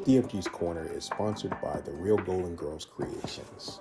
DFG's Corner is sponsored by the Real Golden Girls Creations.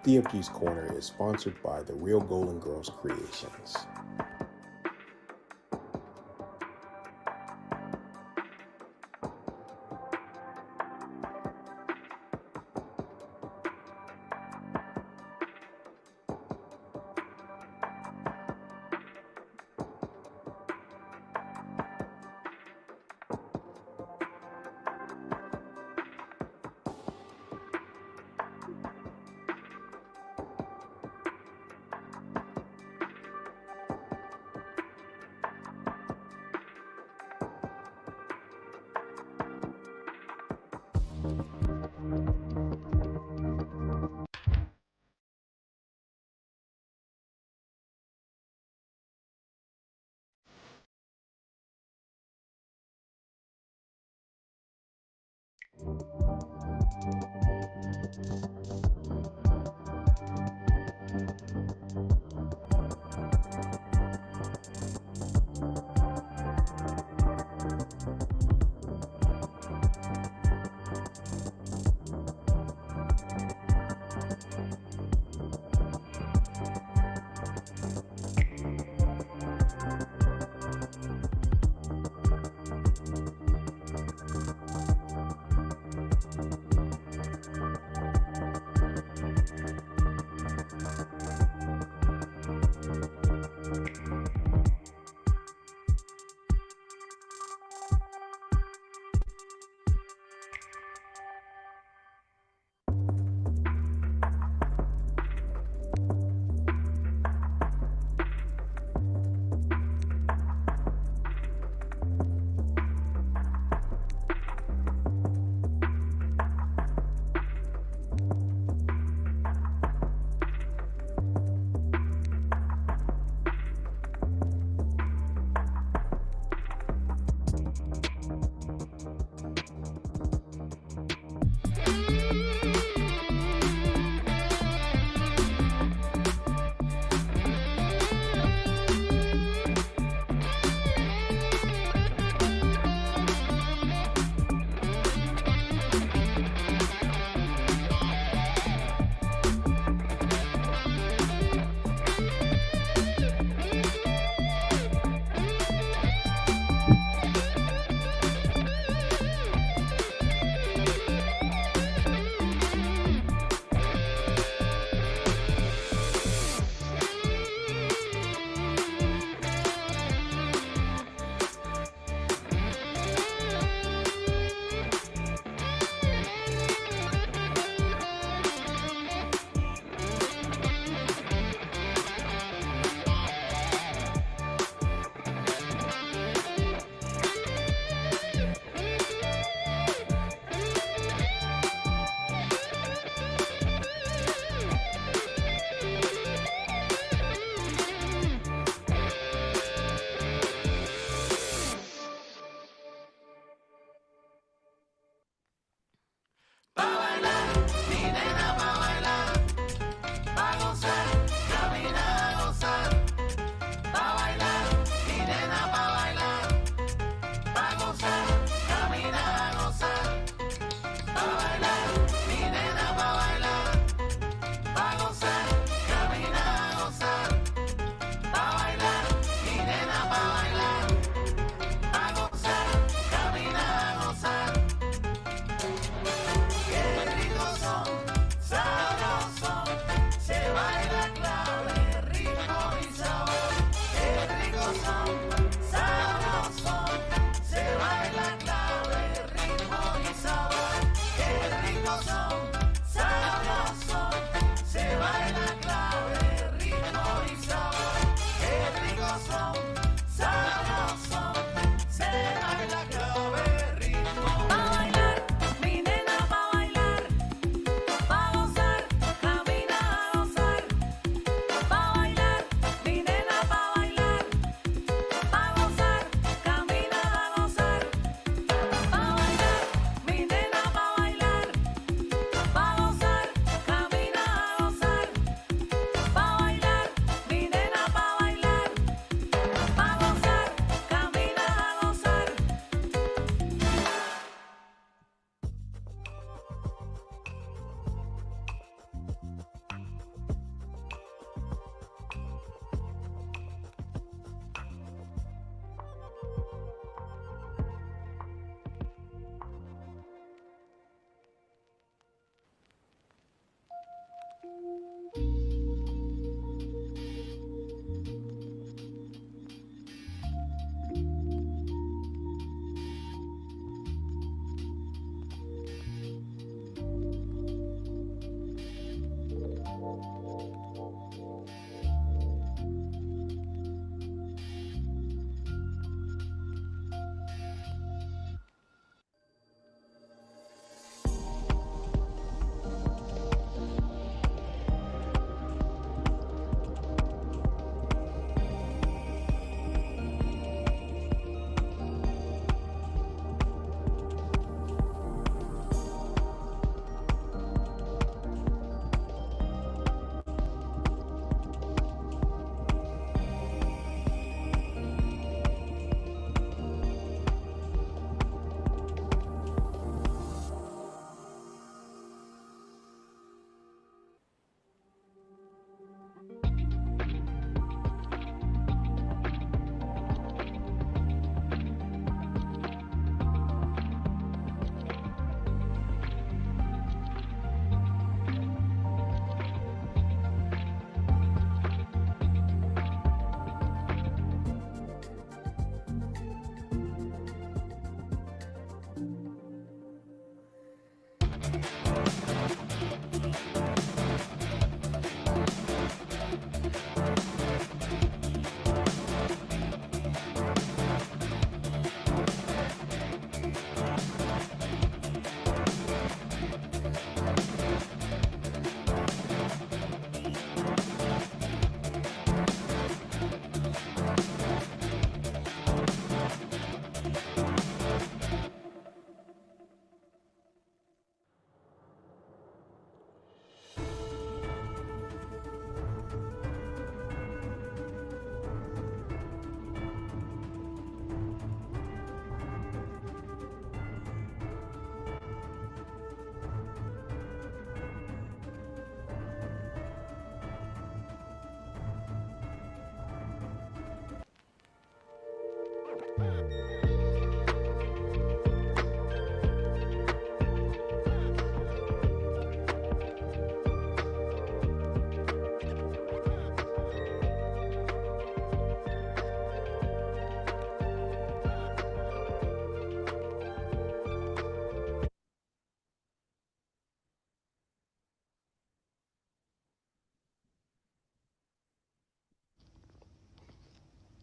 DFG's Corner is sponsored by the Real Golden Girls Creations.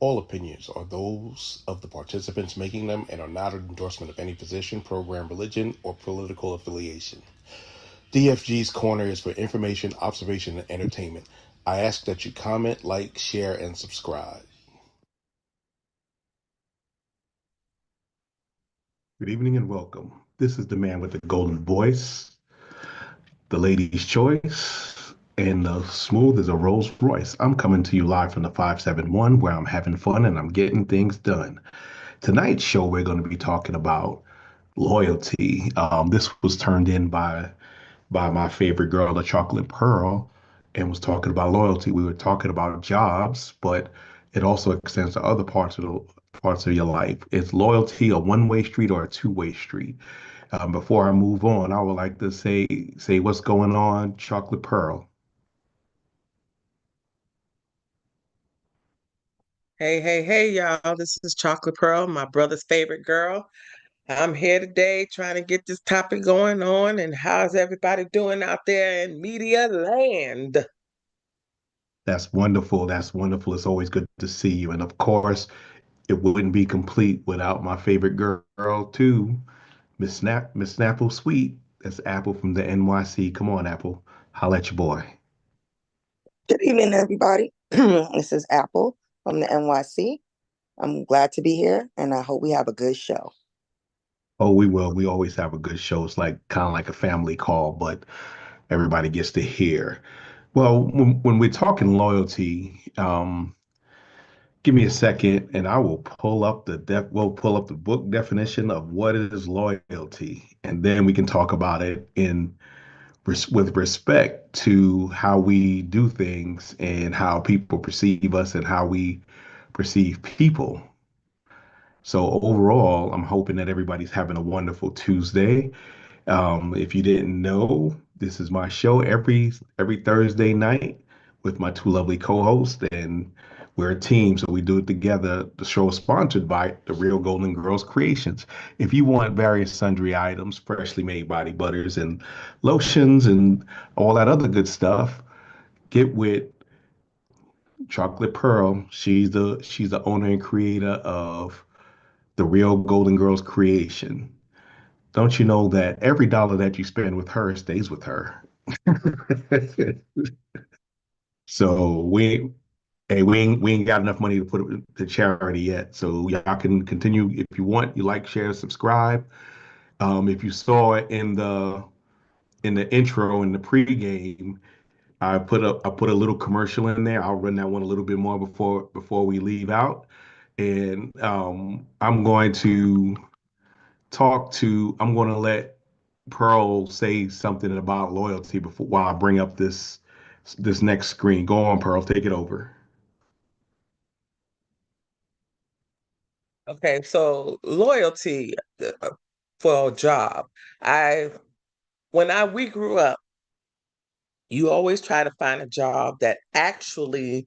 All opinions are those of the participants making them and are not an endorsement of any position, program, religion, or political affiliation. DFG's Corner is for information, observation, and entertainment. I ask that you comment, like, share, and subscribe. Good evening and welcome. This is the man with the golden voice, the lady's choice, and the smooth as a Rolls Royce. I'm coming to you live from the 571 where I'm having fun and I'm getting things done. Tonight's show, we're going to be talking about loyalty. This was turned in by my favorite girl, the Chocolate Pearl, and was talking about loyalty. We were talking about jobs, but it also extends to other parts of your life. Is loyalty a one-way street or a two-way street? Before I move on, I would like to say what's going on, Chocolate Pearl. Hey, y'all. This is Chocolate Pearl, my brother's favorite girl. I'm here today trying to get this topic going on. And how's everybody doing out there in media land? That's wonderful. That's wonderful. It's always good to see you. And of course, it wouldn't be complete without my favorite girl too, Miss Apple Sweet. That's Apple from the NYC. Come on, Apple. Holla at your boy. Good evening, everybody. This is Apple from the NYC. I'm glad to be here, and I hope we have a good show. Oh, we will. We always have a good show. It's like kind of like a family call, but everybody gets to hear. Well, when we're talking loyalty, give me a second, and I will pull up we'll pull up the book definition of what is loyalty, and then we can talk about it with respect to how we do things and how people perceive us and how we perceive people. So overall, I'm hoping that everybody's having a wonderful Tuesday. If you didn't know, this is my show every Thursday night with my two lovely co-hosts, and we're a team, so we do it together. The show is sponsored by the Real Golden Girls Creations. If you want various sundry items, freshly made body butters and lotions and all that other good stuff, get with Chocolate Pearl. She's the owner and creator of the Real Golden Girls Creation. Don't you know that every dollar that you spend with her stays with her? So we ain't got enough money to put it to charity yet. So y'all can continue if you want. You like, share, subscribe. If you saw it in the intro in the pregame, I put a little commercial in there. I'll run that one a little bit more before we leave out, and I'm going to let Pearl say something about loyalty before while I bring up this next screen. Go on, Pearl, take it over. Okay, so loyalty for a job. I we grew up, you always try to find a job that actually.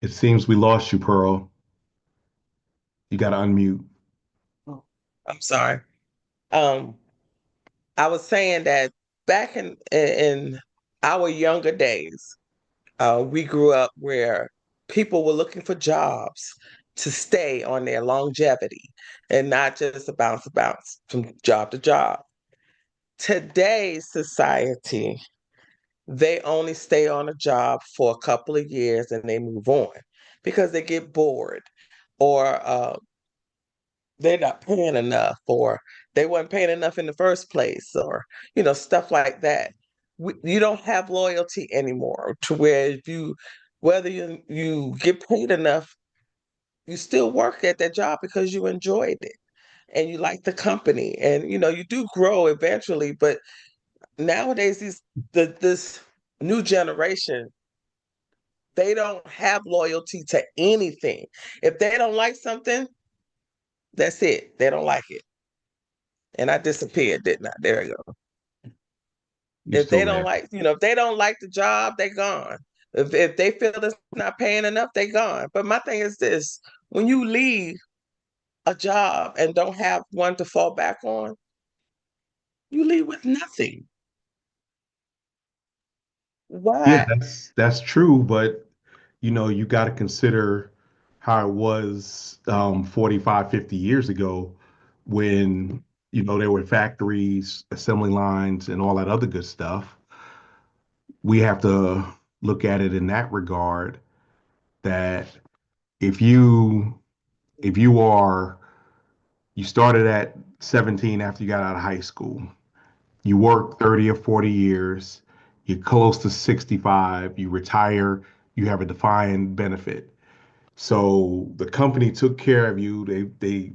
It seems we lost you, Pearl. You got to unmute. I'm sorry. Um, I was saying that back in our younger days, we grew up where people were looking for jobs to stay on their longevity and not just a bounce from job to job. Today's society, they only stay on a job for a couple of years and they move on because they get bored or they're not paying enough or they weren't paying enough in the first place or stuff like that. You don't have loyalty anymore to where if you whether you get paid enough, you still work at that job because you enjoyed it and you like the company and you do grow eventually. But nowadays this new generation, they don't have loyalty to anything. If they don't like something, that's it, they don't like it. And I disappeared, didn't I? There we go. You If they still don't there? like, if they don't like the job, they gone. If they feel it's not paying enough, they gone. But my thing is this: when you leave a job and don't have one to fall back on, you leave with nothing. Yeah, Why? that's true, but you got to consider how it was 45, 50 years ago when there were factories, assembly lines, and all that other good stuff. We have to look at it in that regard that if you if you are you started at 17 after you got out of high school, you work 30 or 40 years, you're close to 65, you retire, you have a defined benefit. So the company took care of you. They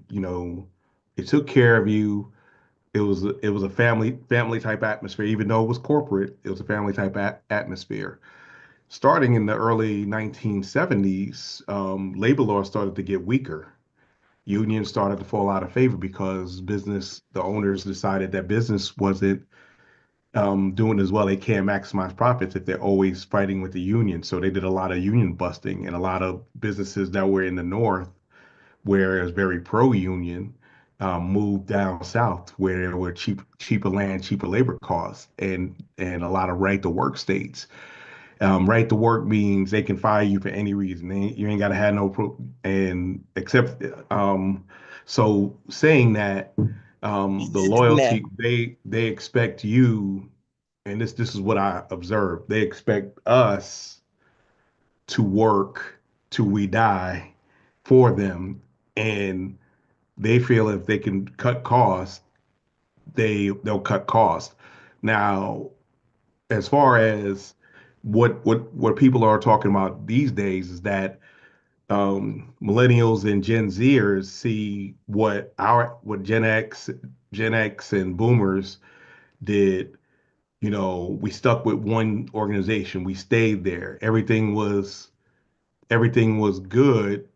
took care of you. It was a family type atmosphere, even though it was corporate. It was a family type atmosphere. Starting in the early 1970s, labor law started to get weaker. Unions started to fall out of favor because the owners decided that business wasn't doing as well. They can't maximize profits if they're always fighting with the union. So they did a lot of union busting, and a lot of businesses that were in the north, where it was very pro-union, moved down south where there were cheaper land, cheaper labor costs, and a lot of right to work states. Right to work means they can fire you for any reason. You ain't got to have no and except so saying that the Internet. loyalty they expect you, and this is what I observed. They expect us to work till we die for them, and they feel if they can cut costs, they'll cut costs. Now, as far as what people are talking about these days is that millennials and Gen Zers see what Gen X and Boomers did. We stuck with one organization. We stayed there. Everything was good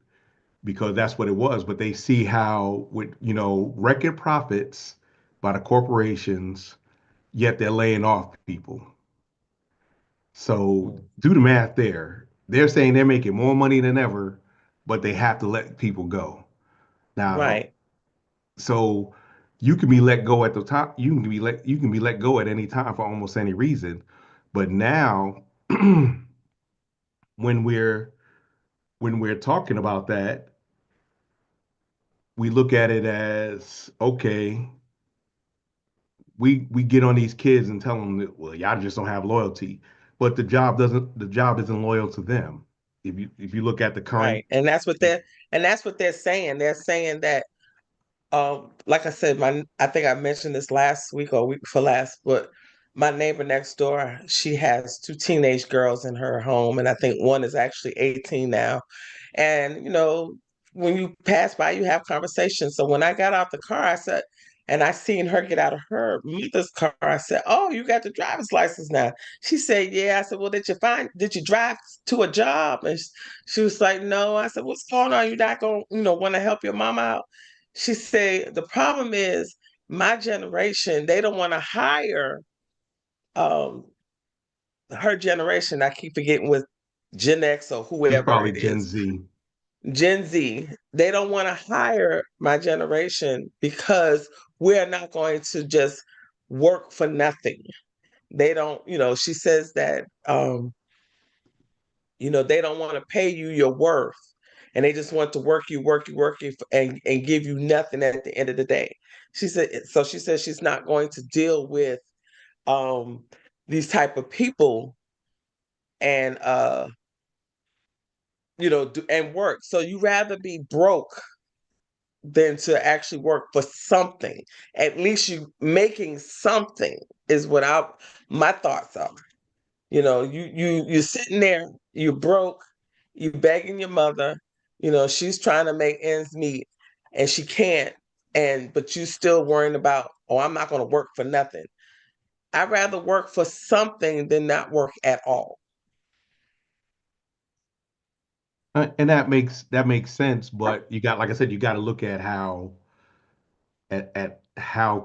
because that's what it was. But they see how with record profits by the corporations, yet they're laying off people. So Mm. do the math there. They're saying they're making more money than ever, but they have to let people go. Now, Right. so you can be let go at the top. You can be let go at any time for almost any reason. But now when we're when we're talking about that, we look at it as okay, we get on these kids and tell them that, well, y'all just don't have loyalty. But the job isn't loyal to them. If you look at the current. Right. And that's what they're saying. They're saying that like I said, I think I mentioned this last week or week before last, but my neighbor next door, she has two teenage girls in her home, and I think one is actually 18 now. And when you pass by, you have conversations. So when I got out the car, I said, and I seen her get out of her mother's car, I said, "Oh, you got the driver's license now." She said, "Yeah." I said, "Well, did you drive to a job?" And she was like, "No." I said, "What's going on? You not gonna, want to help your mom out?" She said, "The problem is my generation, they don't want to hire um her generation. I keep forgetting with Gen X or It's whoever probably it Gen is. Z. Gen Z, they don't want to hire my generation because we're not going to just work for nothing. They don't, she says that they don't want to pay you your worth. And they just want to work you, and give you nothing at the end of the day. She said she's not going to deal with um these type of people and and work. So you rather be broke than to actually work for something. At least you making something is what my thoughts are. You're sitting there, you broke, you begging your mother, she's trying to make ends meet and she can't, but you still worrying about, oh, I'm not gonna work for nothing. I'd rather work for something than not work at all. And that makes sense, but like I said, you got to look at how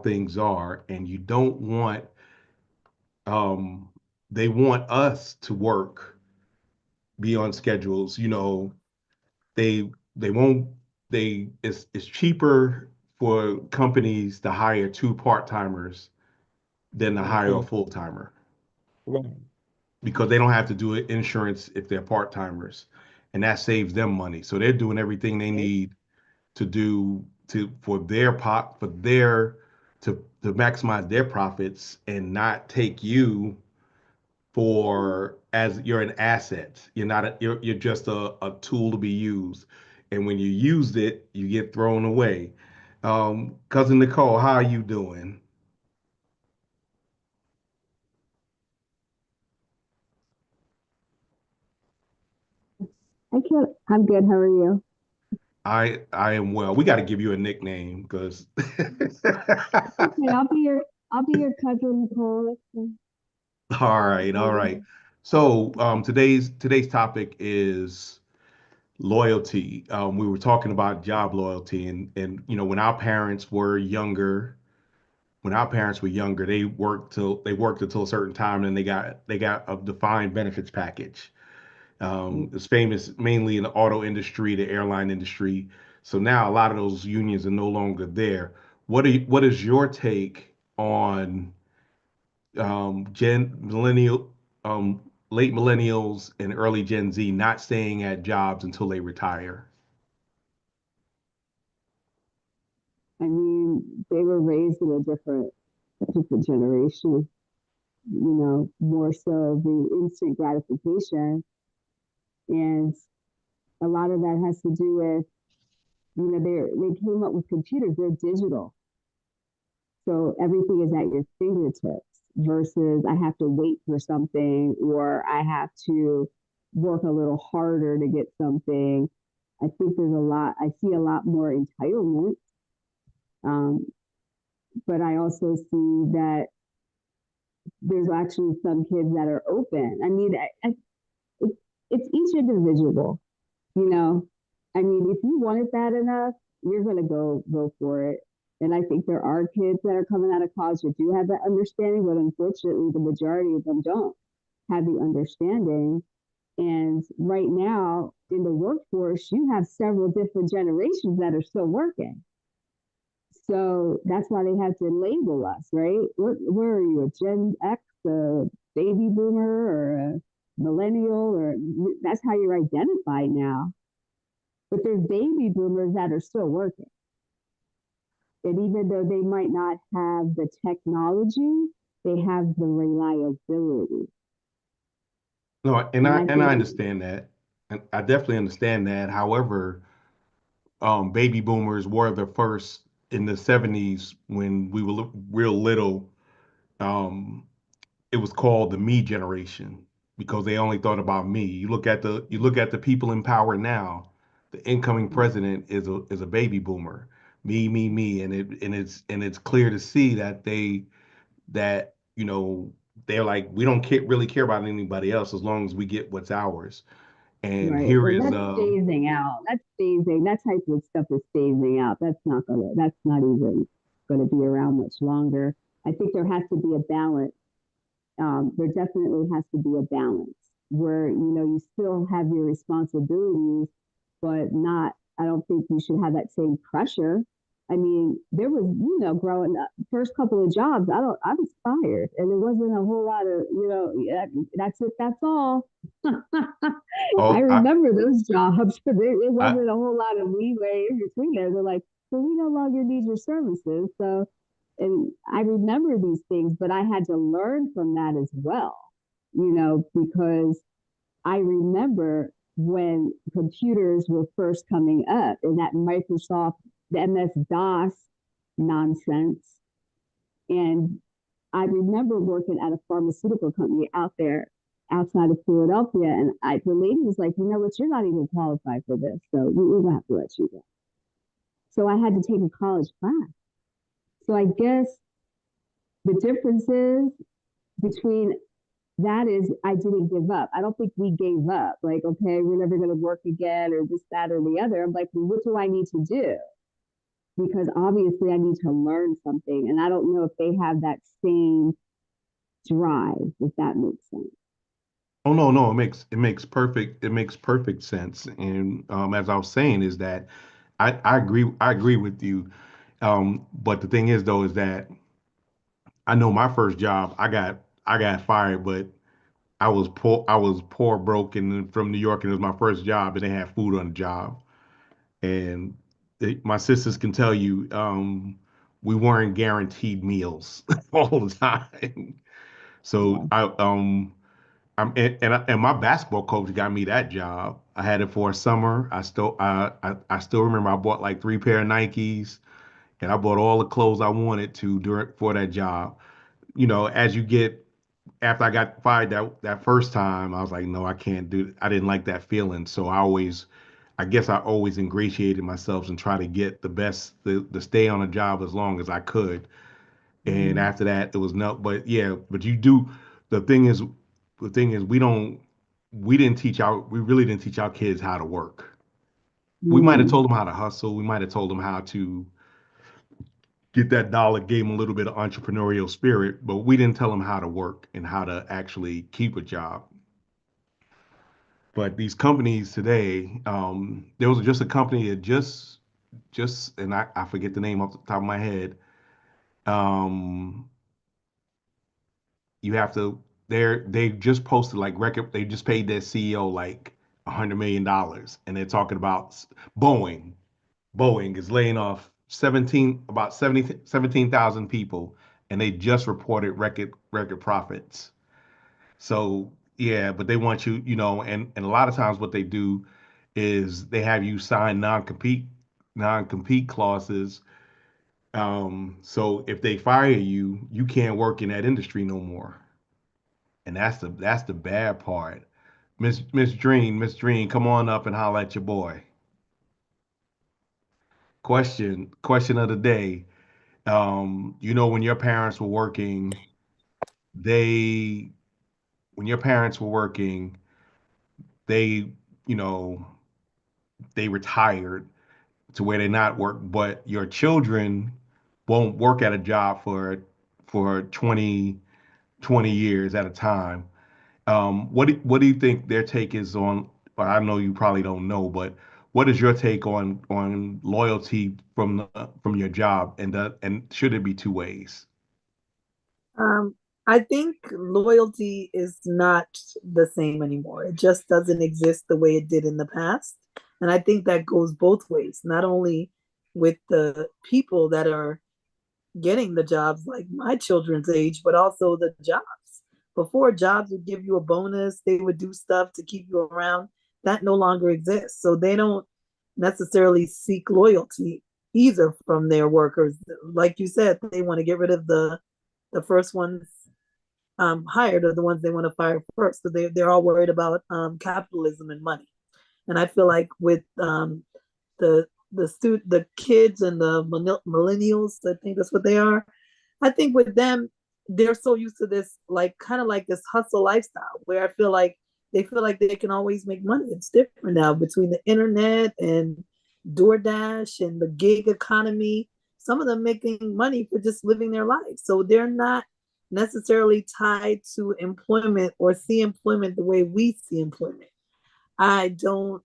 things are, and you don't want um they want us to work beyond schedules. They won't it's cheaper for companies to hire two part-timers than to hire a Mhm. full-timer. Right. because they don't have to do insurance if they're part-timers, and that saves them money. So they're doing everything they need to do to for their pot for their to maximize their profits and not take you for as you're an asset. You're not you're just a tool to be used. And when you used it, you get thrown away. Cousin Nicole, how are you doing? I can't. I'm good. How are you? I am well. We got to give you a nickname because Okay, I'll be your cousin Cole. all right, all right. So today's topic is loyalty. We were talking about job loyalty, and when our parents were younger, they worked until a certain time, and they got a defined benefits package. It's famous mainly in the auto industry, the airline industry. So now a lot of those unions are no longer there. What is your take on Gen millennial late millennials and early Gen Z not staying at jobs until they retire? I mean, they were raised in a different generation. More so the instant gratification, and a lot of that has to do with they came up with computers. They're digital, so everything is at your fingertips. Versus, I have to wait for something, or I have to work a little harder to get something. I think there's a lot. I see a lot more entitlement. Um, but I also see that there's actually some kids that are open. I mean, it, it's each individual, you know. I mean, if you want it bad enough, you're gonna go for it. And I think there are kids that are coming out of college that do have that understanding, but unfortunately, the majority of them don't have the understanding. And right now in the workforce, you have several different generations that are still working. So that's why they have to label us, right? Where are you, a Gen X, a baby boomer, or a millennial, or that's how you're identified now. But there's baby boomers that are still working. And even though they might not have the technology, they have the reliability. No, And I I think, understand that, and I definitely understand that. However, baby boomers were the first in the '70s when we were real little. Um, it was called the me generation because they only thought about me. You look at the people in power now. The incoming president is a baby boomer. Me, and it's clear to see that they're like we don't really care about anybody else as long as we get what's ours. And right, here and is that's phasing out. That's phasing. That type of stuff is phasing out. That's not even gonna be around much longer. I think there has to be a balance. There definitely has to be a balance where you still have your responsibilities, but not. I don't think you should have that same pressure. I mean, there was growing up, first couple of jobs. I was fired, and there wasn't a whole lot of yeah, that's it. That's all. I oh remember those jobs. It I wasn't a whole lot of leeway in between there. They're like, well, we no longer need your services, so and I remember these things, but I had to learn from that as well, because I remember when computers were first coming up and that Microsoft, the MS-DOS nonsense. And I remember working at a pharmaceutical company out there outside of Philadelphia. And the lady was like, you know what, you're not even qualified for this. So we're going to have to let you go. So I had to take a college class. So I guess the difference is between that is I didn't give up. I don't think we gave up. Like, okay, we're never going to work again or this, that, or the other. I'm like, well, what do I need to do? Because obviously I need to learn something. And I don't know if they have that same drive, if that makes sense. oh no, it makes perfect sense. And as I was saying, is that I agree with you. But the thing is though is that I know my first job I got fired, but I was poor, broke, and from New York, and it was my first job, and they had food on the job. And my sisters can tell you, we weren't guaranteed meals all the time. So Yeah. and my basketball coach got me that job. I had it for a summer. I still remember I bought like 3 pair of Nikes, and I bought all the clothes I wanted to during for that job. As you get after I got fired that first time, I was like, no, I can't do it. I didn't like that feeling. So I guess I always ingratiated myself and try to get the best to stay on a job as long as I could. And Mm, after that, it was no, but yeah, but you do, the thing is, we didn't we really didn't teach our kids how to work. We might have mm, told them how to hustle. We might have told them how to get that dollar, gave them a little bit of entrepreneurial spirit, but we didn't tell them how to work and how to actually keep a job. But these companies today, there was just a company that and I forget the name off the top of my head. Um, you have to, they just posted like record, they just paid their CEO like $100 million, and they're talking about Boeing. Boeing is laying off 17,000 people, and they just reported record profits. So yeah, but they want you, and a lot of times what they do is they have you sign non-compete clauses. So if they fire you, you can't work in that industry no more. And that's the bad part. Miss Dream, come on up and holler at your boy. Question of the day. When your parents were working, they when your parents were working, they, you know, they retired to where they not work, but your children won't work at a job for 20 years at a time. What do you think their take is on? Or I know you probably don't know, but what is your take on loyalty from your job, and should it be two ways? Um, I think loyalty is not the same anymore. It just doesn't exist the way it did in the past. And I think that goes both ways, not only with the people that are getting the jobs like my children's age, but also the jobs. Before, jobs would give you a bonus, they would do stuff to keep you around. That no longer exists. So they don't necessarily seek loyalty either from their workers. Like you said, they want to get rid of the first ones hired are the ones they want to fire first. So they're all worried about capitalism and money. And I feel like with the kids and the millennials, I think that's what they are. I think with them, they're so used to this, like kind of like this hustle lifestyle, where I feel like they feel like they can always make money. It's different now between the internet and DoorDash and the gig economy. Some of them making money for just living their life, so they're not necessarily tied to employment or see employment the way we see employment. I don't,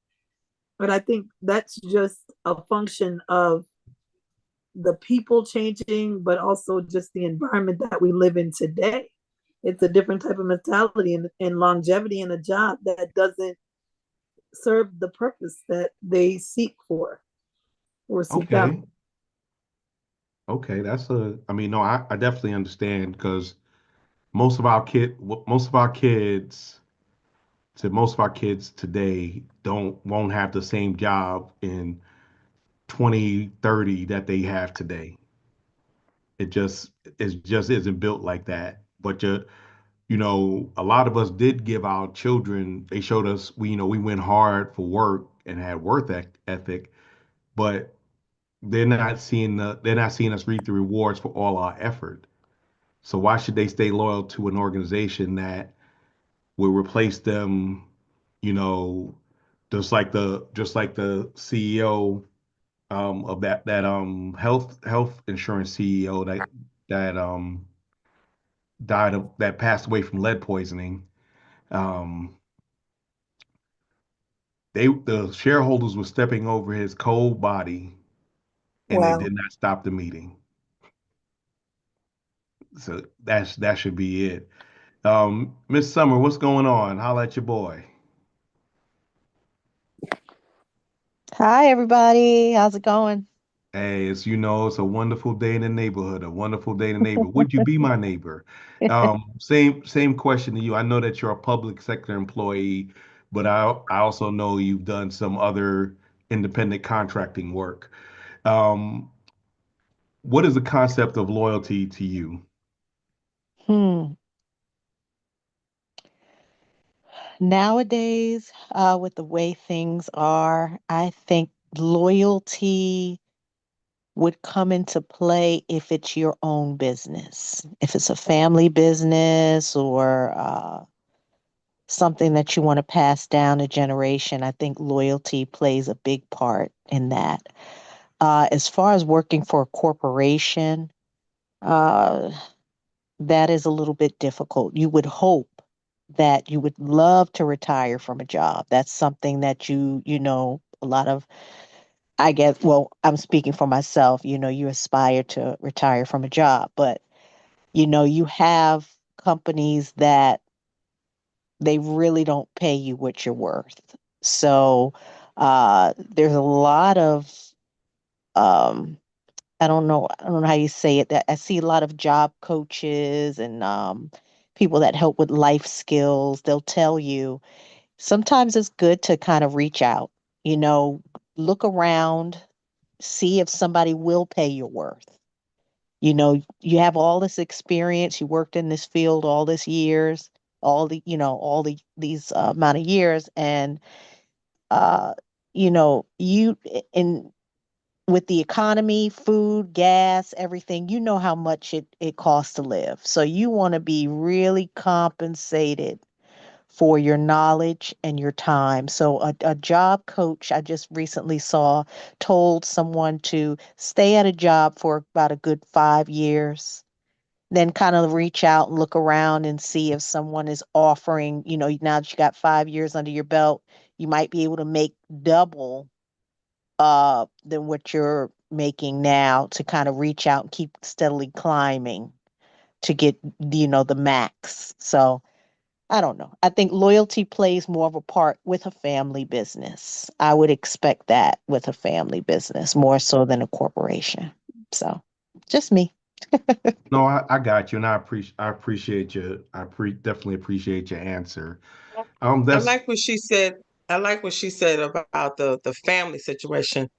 but I think that's just a function of the people changing, but also just the environment that we live in today. It's a different type of mentality and longevity in a job that doesn't serve the purpose that they seek for or seek out. Okay, okay, I mean, no, I definitely understand because most of our kids most of our kids today don't won't have the same job in 2030 that they have today. It just isn't built like that. But a lot of us did give our children, they showed us, we went hard for work and had ethic, but they're not seeing us reap the rewards for all our effort. So why should they stay loyal to an organization that will replace them, you know, just like the CEO of that health insurance CEO that that passed away from lead poisoning. Um, the shareholders were stepping over his cold body, and they Wow. did not stop the meeting. So that should be it. Miss Summer, what's going on? Holla at your boy. Hi, everybody. How's it going? Hey, as you know, it's a wonderful day in the neighborhood, a wonderful day in the neighborhood. Would you be my neighbor? Same question to you. I know that you're a public sector employee, but I also know you've done some other independent contracting work. Um, what is the concept of loyalty to you? Hmm. Nowadays, with the way things are, I think loyalty would come into play if it's your own business. If it's a family business or something that you want to pass down a generation, I think loyalty plays a big part in that. As far as working for a corporation, uh, that is a little bit difficult. You would hope that you would love to retire from a job. That's something that a lot of, I guess, well, I'm speaking for myself, you aspire to retire from a job, but you have companies that they really don't pay you what you're worth. So there's a lot of um, I don't know how you say it. That I see a lot of job coaches and people that help with life skills. They'll tell you sometimes it's good to kind of reach out, you know, look around, see if somebody will pay your worth. You have all this experience, you worked in this field all this years, all these amount of years, and uh, you in with the economy, food, gas, everything, you know how much it costs to live. So you want to be really compensated for your knowledge and your time. So a job coach I just recently saw told someone to stay at a job for about a good 5 years, then kind of reach out and look around and see if someone is offering, now that you got 5 years under your belt, you might be able to make double than what you're making now, to kind of reach out and keep steadily climbing to get, the max. So I don't know. I think loyalty plays more of a part with a family business. I would expect that with a family business more so than a corporation. So just me. No, I got you, and I appreciate you. Definitely appreciate your answer. I That's like what she said. I like what she said about the family situation.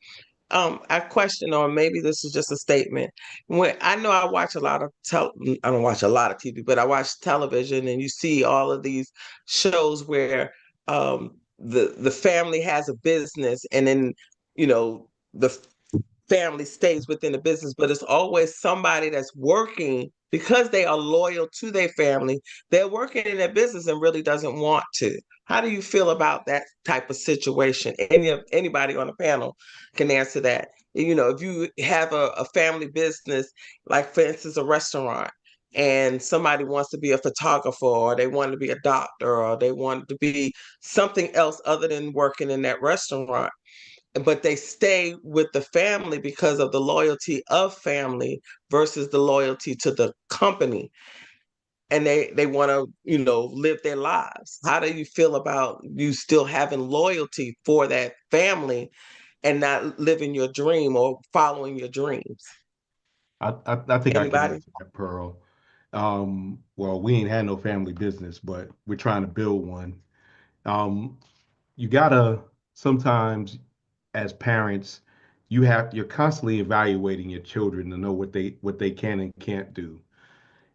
I question, or maybe this is just a statement. When I know I watch a lot of I don't watch a lot of TV, but I watch television, and you see all of these shows where the family has a business, and then the family stays within the business, but it's always somebody that's working because they are loyal to their family. They're working in their business and really doesn't want to. How do you feel about that type of situation? Anybody on the panel can answer that. If you have a family business, like for instance, a restaurant, and somebody wants to be a photographer, or they want to be a doctor, or they want to be something else other than working in that restaurant, but they stay with the family because of the loyalty of family versus the loyalty to the company, and they want to live their lives. How do you feel about you still having loyalty for that family and not living your dream or following your dreams? I think I can Anybody? answer that, Pearl. Well, we ain't had no family business, but we're trying to build one. Um, you gotta sometimes, as parents, you're constantly evaluating your children to know what they can and can't do.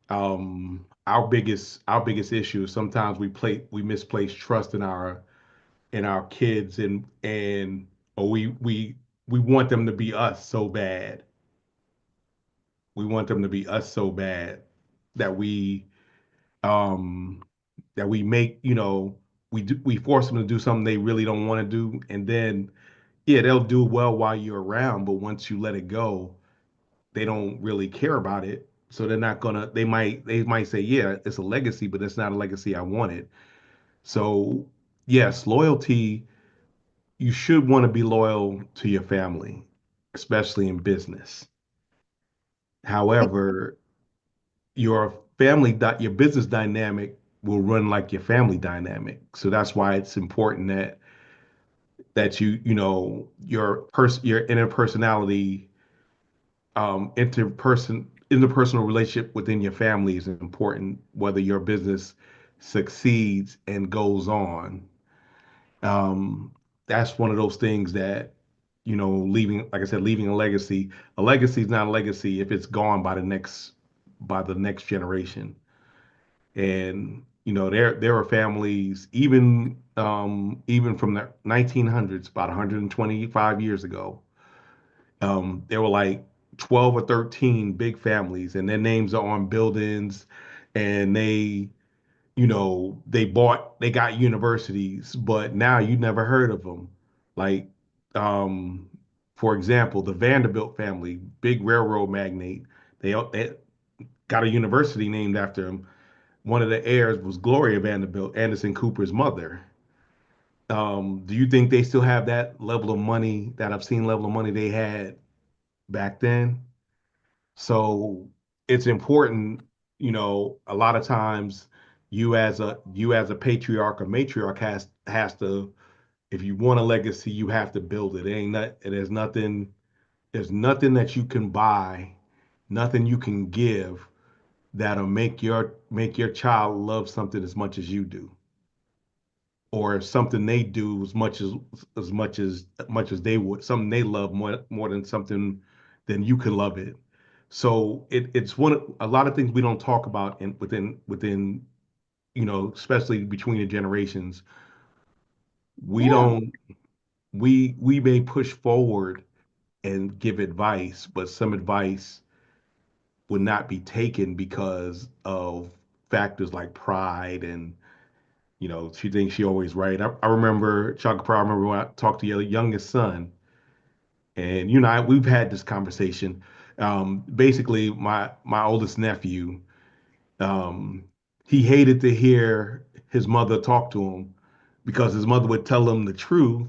Our biggest issue is sometimes we misplace trust in our kids, and or we want them to be us so bad. We want them to be us so bad that um we make, we force them to do something they really don't want to do, and then yeah, they'll do well while you're around, but once you let it go, they don't really care about it. So they're not gonna they might say, yeah, it's a legacy, but it's not a legacy I wanted. So yes, loyalty, you should want to be loyal to your family, especially in business. However, your business dynamic will run like your family dynamic. So that's why it's important that your interpersonality, interpersonal relationship within your family is important, whether your business succeeds and goes on. Um, that's one of those things that, leaving, like I said, leaving a legacy. A legacy is not a legacy if it's gone by the next generation. And there are families, even from the 1900s, about 125 years ago. There were like 12 or 13 big families, and their names are on buildings, and they got universities, but now you never heard of them. Like, um, for example, the Vanderbilt family, big railroad magnate, they got a university named after him. One of the heirs was Gloria Vanderbilt, Anderson Cooper's mother. Do you think they still have that level of money, that obscene level of money they had back then? So it's important, a lot of times you as a patriarch or matriarch has to, if you want a legacy, you have to build it. It ain't not, there's nothing that you can buy, nothing you can give that'll make your child love something as much as you do, or something they do as much as they would, something they love more than something than you can love it. So it's a lot of things we don't talk about within, especially between the generations. We Yeah. don't we may push forward and give advice, but some advice would not be taken because of factors like pride, and she thinks she always right. I remember Chuck Pearl. I remember when I talked to your youngest son, and we've had this conversation. Basically, my oldest nephew, um, he hated to hear his mother talk to him because his mother would tell him the truth,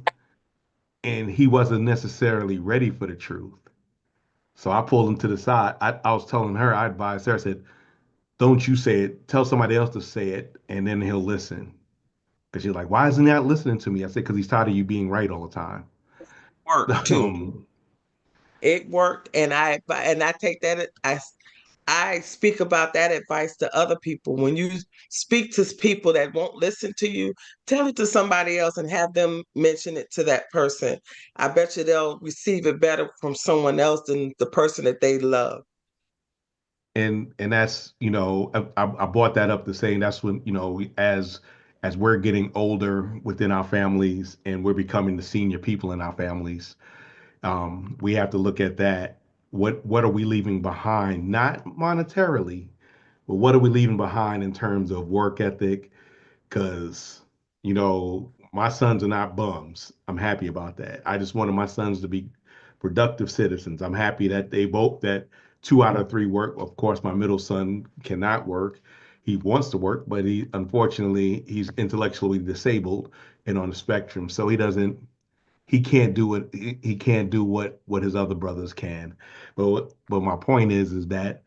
and he wasn't necessarily ready for the truth. So I pulled him to the side. I was telling her, I advised her, I said, don't you say it. Tell somebody else to say it, and then he'll listen. Because she's like, why isn't he not listening to me? I said, because he's tired of you being right all the time. Work too. um, It worked, and I take that. I speak about that advice to other people. When you speak to people that won't listen to you, tell it to somebody else and have them mention it to that person. I bet you they'll receive it better from someone else than the person that they love. and that's, I brought that up to saying that's when, as we're getting older within our families and we're becoming the senior people in our families, we have to look at that. What are we leaving behind? Not monetarily, but what are we leaving behind in terms of work ethic? Because, my sons are not bums. I'm happy about that. I just wanted my sons to be productive citizens. I'm happy that 2 out of 3 work. Of course, my middle son cannot work. He wants to work, but he's intellectually disabled and on the spectrum. So he can't do what his other brothers can. But my point is that,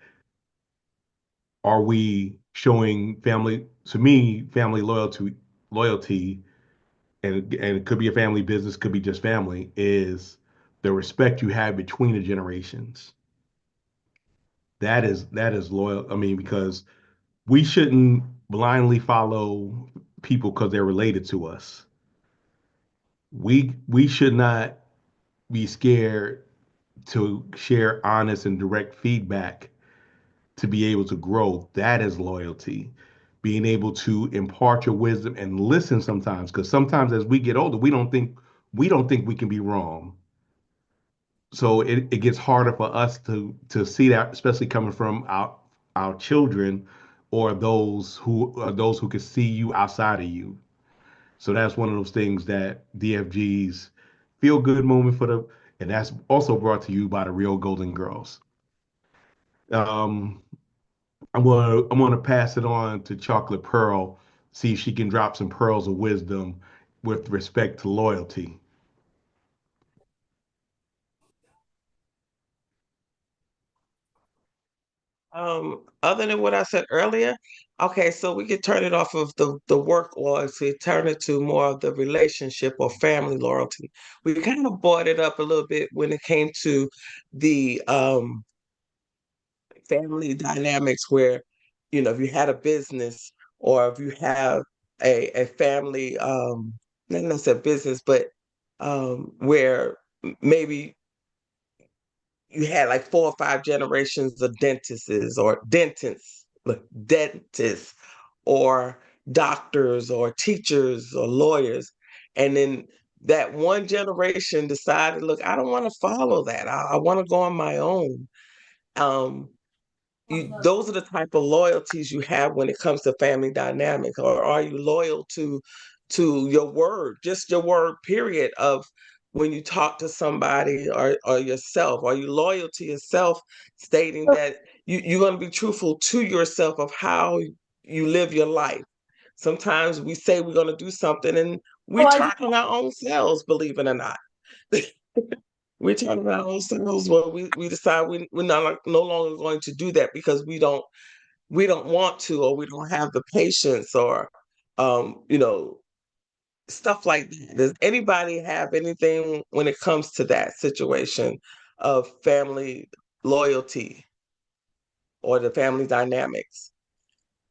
are we showing family, to me, family loyalty, and it could be a family business, could be just family, is the respect you have between the generations. That is loyal. I mean, because we shouldn't blindly follow people because they're related to us. We should not be scared to share honest and direct feedback to be able to grow. That is loyalty. Being able to impart your wisdom and listen sometimes, because sometimes as we get older, we don't think we can be wrong. So it gets harder for us to see that, especially coming from our children, or those who can see you outside of you. So that's one of those things that DFG's feel good moment and that's also brought to you by the Real Golden Girls. Um, I'm gonna pass it on to Chocolate Pearl, see if she can drop some pearls of wisdom with respect to loyalty. Other than what I said earlier, okay, so we could turn it off of the work loyalty, turn it to more of the relationship or family loyalty. We kind of brought it up a little bit when it came to the family dynamics where, if you had a business or if you have a family, not necessarily business, but where maybe you had like 4 or 5 generations of dentists or doctors or teachers or lawyers. And then that one generation decided, look, I don't want to follow that. I want to go on my own. Um, those are the type of loyalties you have when it comes to family dynamics. Or are you loyal to your word, just your word, period, of when you talk to somebody or yourself? Are you loyal to yourself, stating that you're going to be truthful to yourself of how you live your life? Sometimes we say we're going to do something and we Oh, turn on our own selves, believe it or not. We're talking about ourselves where we decide we're not no longer going to do that because we don't want to, or we don't have the patience, or you know stuff like that. Does anybody have anything when it comes to that situation of family loyalty or the family dynamics?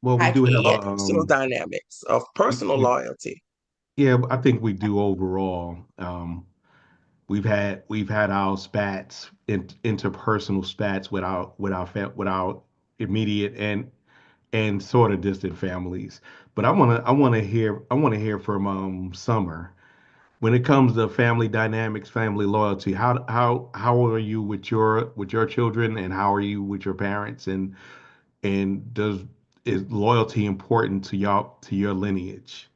Well, we I do can have add personal dynamics of personal we loyalty. yeah, I think we do overall. We've had our spats, interpersonal spats with our immediate and sort of distant families. But I want to hear from Summer when it comes to family dynamics, family loyalty. How are you with your children, and how are you with your parents, and does is loyalty important to y'all, to your lineage?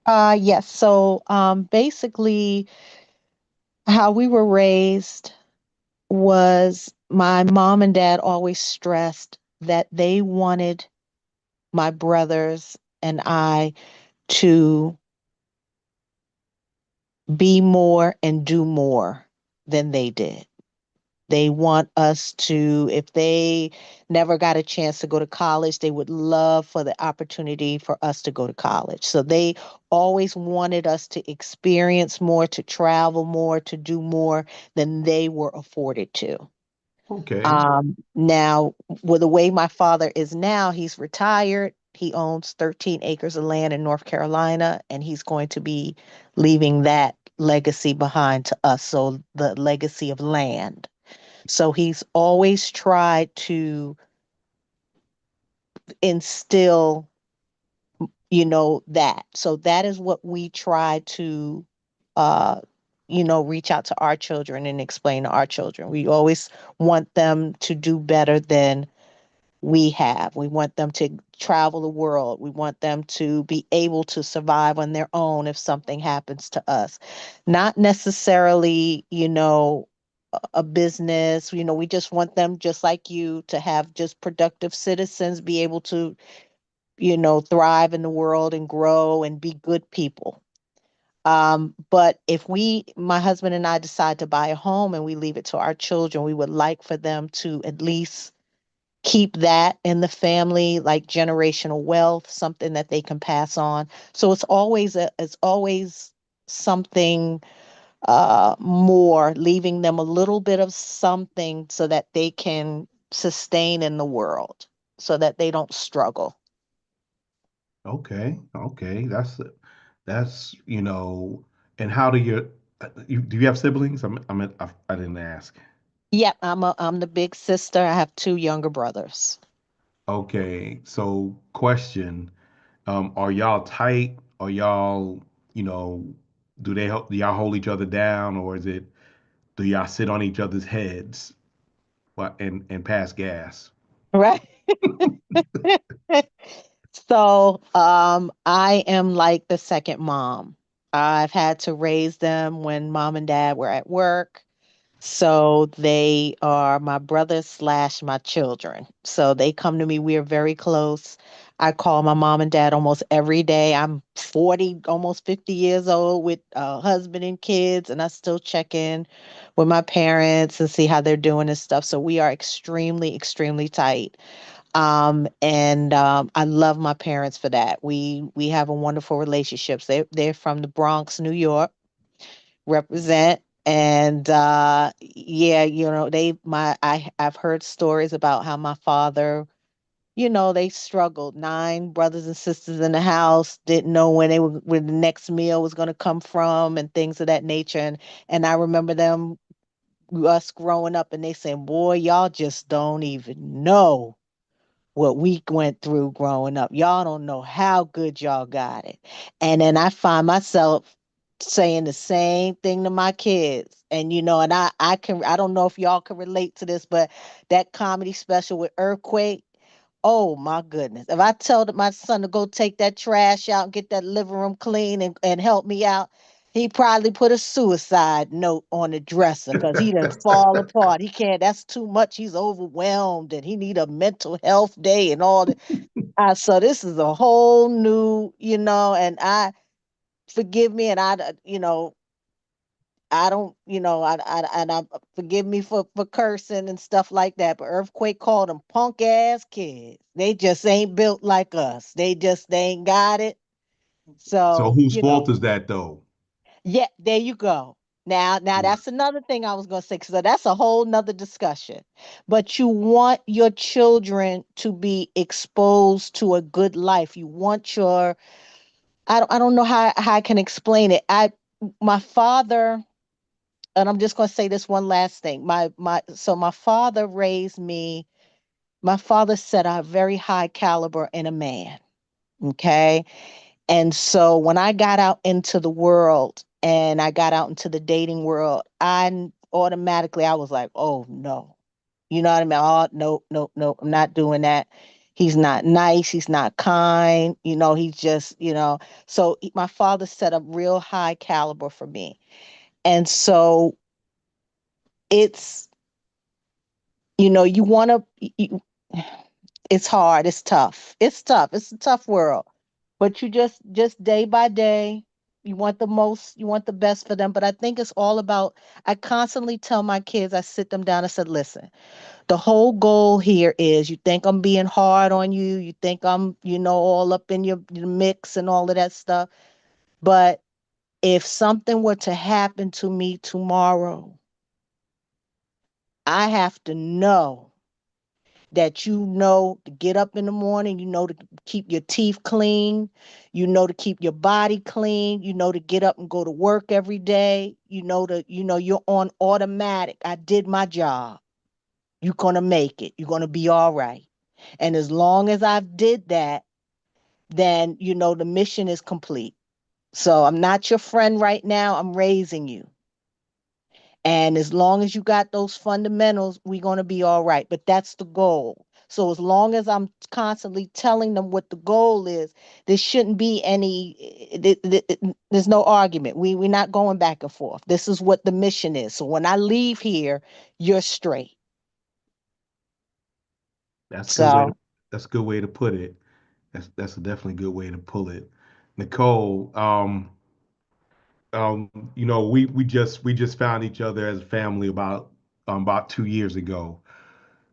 Yes. So basically, how we were raised was my mom and dad always stressed that they wanted my brothers and I to be more and do more than they did. They want us to, if they never got a chance to go to college, they would love for the opportunity for us to go to college. So they always wanted us to experience more, to travel more, to do more than they were afforded to. Okay, Now, with the way my father is now, he's retired. He owns 13 acres of land in North Carolina, and he's going to be leaving that legacy behind to us. So, the legacy of land. So, he's always tried to instill, that. So, that is what we try to, uh, reach out to our children and explain to our children. We always want them to do better than we have. We want them to travel the world. We want them to be able to survive on their own if something happens to us. Not necessarily, a business. We just want them, just like you, to have just productive citizens, be able to, thrive in the world and grow and be good people. But if my husband and I decide to buy a home and we leave it to our children, we would like for them to at least keep that in the family, like generational wealth, something that they can pass on. So it's always something more, leaving them a little bit of something so that they can sustain in the world, so that they don't struggle. okay, that's. And how do you have siblings? I didn't ask. Yep, I'm the big sister. I have two younger brothers. Okay, so question, are y'all tight? Are y'all, you know, do y'all hold each other down, or do y'all sit on each other's heads, and pass gas? Right. So, I am like the second mom. I've had to raise them when mom and dad were at work. So they are my brothers slash my children. So they come to me. We are very close. I call my mom and dad almost every day. I'm 40, almost 50 years old with a husband and kids, and I still check in with my parents and see how they're doing and stuff. So we are extremely, extremely tight. And I love my parents for that. We have a wonderful relationships. They're from the Bronx, New York, represent. And yeah, I've heard stories about how my father, they struggled. Nine brothers and sisters in the house, didn't know when the next meal was going to come from, and things of that nature. And I remember us growing up, and they saying, "Boy, y'all just don't even know what we went through growing up. Y'all don't know how good y'all got it." And then I find myself saying the same thing to my kids. And I don't know if y'all can relate to this, but that comedy special with Earthquake, oh my goodness. If I told my son to go take that trash out and get that living room clean and help me out, he probably put a suicide note on the dresser because he done fall apart. He can't, that's too much. He's overwhelmed and he need a mental health day and all that. So this is a whole new, and I forgive me, and I don't, and I forgive me for cursing and stuff like that. But Earthquake called them punk ass kids. They just ain't built like us. They ain't got it. So So, whose fault is that though? yeah, there you go. Now Yeah. that's another thing I was gonna say, because that's a whole nother discussion. But you want your children to be exposed to a good life. You want I don't know how I can explain it. My father, and I'm just going to say this one last thing. My father raised me. My father set a very high caliber in a man. Okay. And so when I got out into the world and I got out into the dating world, automatically I was like, oh no. You know what I mean? Oh no, no, no, I'm not doing that. He's not nice. He's not kind. He's just, so my father set a real high caliber for me. And so it's, you want to, it's hard. It's tough. It's tough. It's a tough world. But you just day by day, you want the best for them. But I think it's all about, I constantly tell my kids, I sit them down, I said, listen, the whole goal here is, you think I'm being hard on you, you think I'm, all up in your mix and all of that stuff. But if something were to happen to me tomorrow, I have to know that to get up in the morning, to keep your teeth clean, to keep your body clean, to get up and go to work every day, you're on automatic. I did my job. You're gonna make it. You're gonna be all right. And as long as I did that, then the mission is complete. So I'm not your friend right now. I'm raising you. And as long as you got those fundamentals, we're going to be all right. But that's the goal. So as long as I'm constantly telling them what the goal is, there shouldn't be there's no argument. We're not going back and forth. This is what the mission is. So when I leave here, you're straight. That's a good way to So that's a good way to put it. That's a definitely good way to pull it. Nicole, we just found each other as a family about 2 years ago.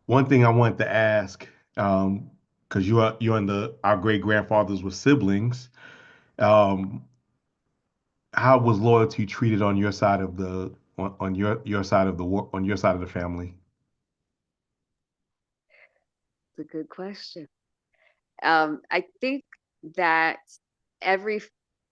One thing I wanted to ask, because you and our great grandfathers were siblings, um, how was loyalty treated on your side of your side of on your side of the family? It's a good question. I think that every,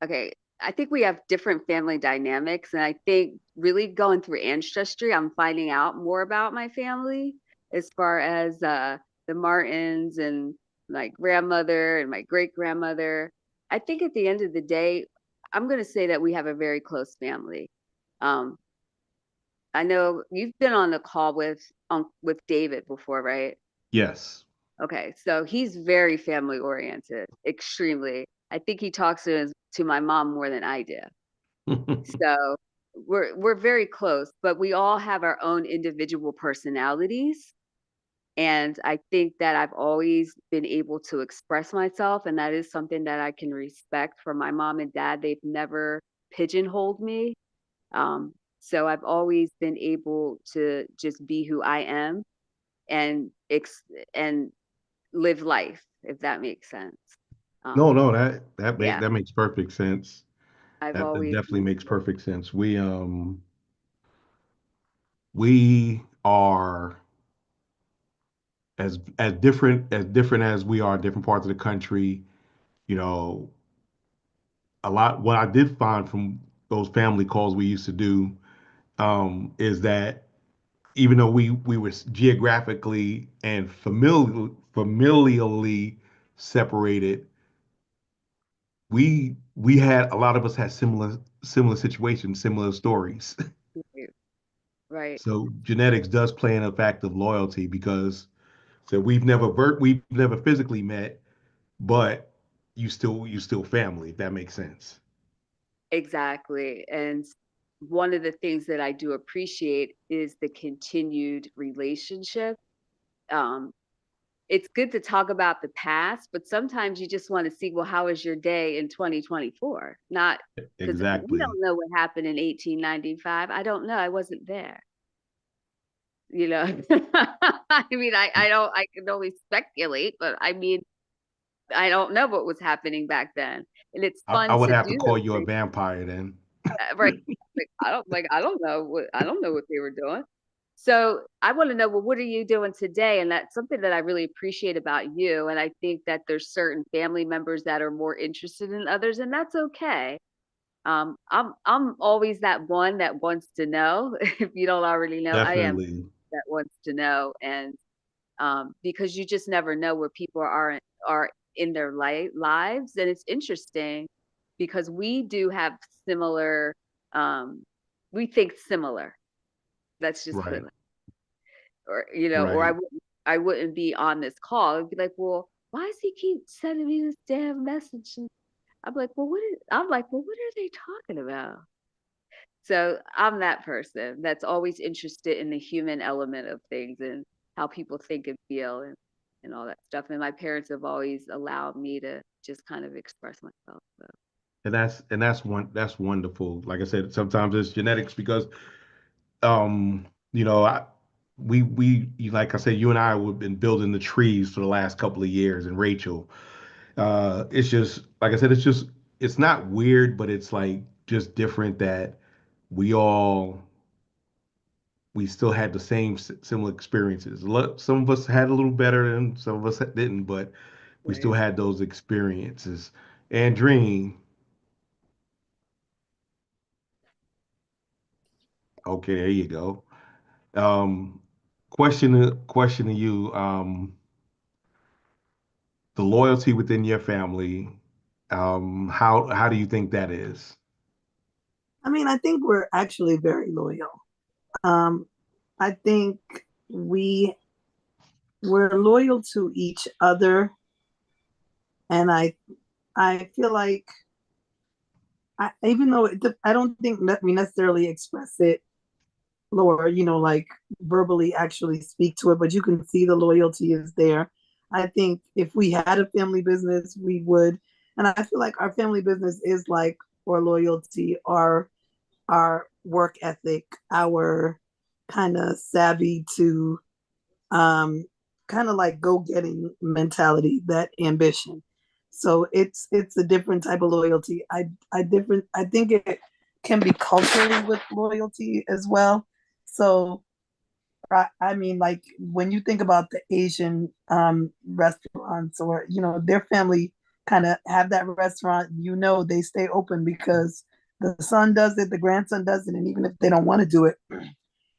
okay, I think we have different family dynamics. And I think really going through ancestry, I'm finding out more about my family as far as the Martins and my grandmother and my great grandmother. I think at the end of the day, I'm going to say that we have a very close family. Um, I know you've been on the call with David before, right? Yes. Okay, so he's very family oriented, extremely. I think he talks to my mom more than I do. So we're very close, but we all have our own individual personalities. And I think that I've always been able to express myself, and that is something that I can respect from my mom and dad. They've never pigeonholed me. So I've always been able to just be who I am and and live life, if that makes sense. No, Um, no, yeah, that makes perfect sense. I've That always definitely makes perfect sense. We are as different as we are in different parts of the country. You know, a lot. What I did find from those family calls we used to do is that even though we were geographically and familially separated, we had a lot of us had similar situations, similar stories. right. So genetics does play in a fact of loyalty because so we've never physically met, but you still family, if that makes sense. Exactly. And one of the things that I do appreciate is the continued relationship. Um, it's good to talk about the past, but sometimes you just want to see, well, how was your day in 2024? Not because we Exactly. don't know what happened in 1895. I don't know. I wasn't there. You know, I mean, I can only speculate, but I mean, I don't know what was happening back then. And it's I fun would to have to do call those you a things. vampire then. Right. I don't know what they were doing. So I want to know, well, what are you doing today? And that's something that I really appreciate about you. And I think that there's certain family members that are more interested in others, and that's okay. I'm always that one that wants to know. If you don't already know, I am Definitely. that wants to know. And because you just never know where people are in their lives, and it's interesting because we do have similar, um, we think similar. Let's just put it, Right. or or Right. I wouldn't be on this call. I'd be like, well, why does he keep sending me this damn message? And I'm like, well, what are they talking about? So I'm that person that's always interested in the human element of things and how people think and feel and all that stuff. And my parents have always allowed me to just kind of express myself. So That's wonderful. Like I said, sometimes it's genetics because um, you know, like I said, you and I have been building the trees for the last couple of years, and Rachel, it's just like I said, it's not weird, but it's like just different that we all we still had the same similar experiences. Some of us had a little better, and some of us didn't, but we still right. had those experiences. And Dream, okay, there you go. Um, question to you. The loyalty within your family, how do you think that is? I mean, I think we're actually very loyal. Um, I think we we're loyal to each other, and I feel like even though I don't think that we necessarily express it, or like verbally actually speak to it, but you can see the loyalty is there. I think if we had a family business, we would, and I feel like our family business is like our loyalty, our work ethic, our kind of savvy to um, kind of like go getting mentality, that ambition. So it's a different type of loyalty. I think it can be culturally with loyalty as well. So I mean, like when you think about the Asian restaurants, or their family kind of have that restaurant, they stay open because the son does it, the grandson does it, and even if they don't want to do it,